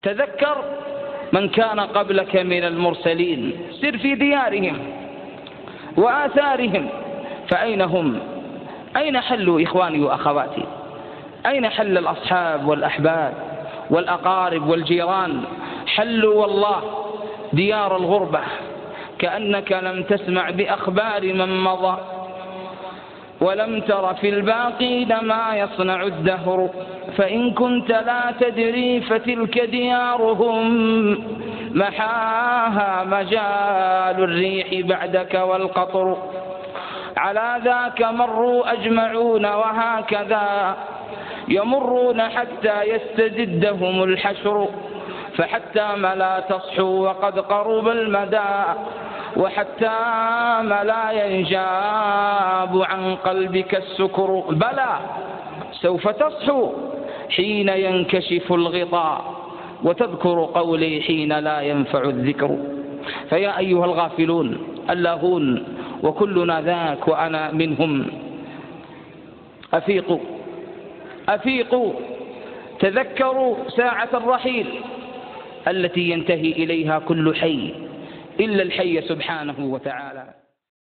تذكر من كان قبلك من المرسلين، سر في ديارهم وآثارهم، فأين هم؟ أين حلوا إخواني وأخواتي؟ أين حل الأصحاب والأحباب والأقارب والجيران؟ حلوا والله ديار الغربة، كأنك لم تسمع بأخبار من مضى، ولم تر في الباقين ما يصنع الدهر، فإن كنت لا تدري فتلك ديارهم، محاها مجال الريح بعدك والقطر، على ذاك مروا أجمعون وهكذا يمرون حتى يستجدهم الحشر، فحتى ما لا تصحوا وقد قرب المدى، وحتى ما لا ينجاب عن قلبك السكر، بلى سوف تصحو حين ينكشف الغطاء، وتذكر قولي حين لا ينفع الذكر. فيا أيها الغافلون اللاهون، وكلنا ذاك وأنا منهم، أفيقوا أفيقوا، تذكروا ساعة الرحيل التي ينتهي إليها كل حي إلا الحي سبحانه وتعالى.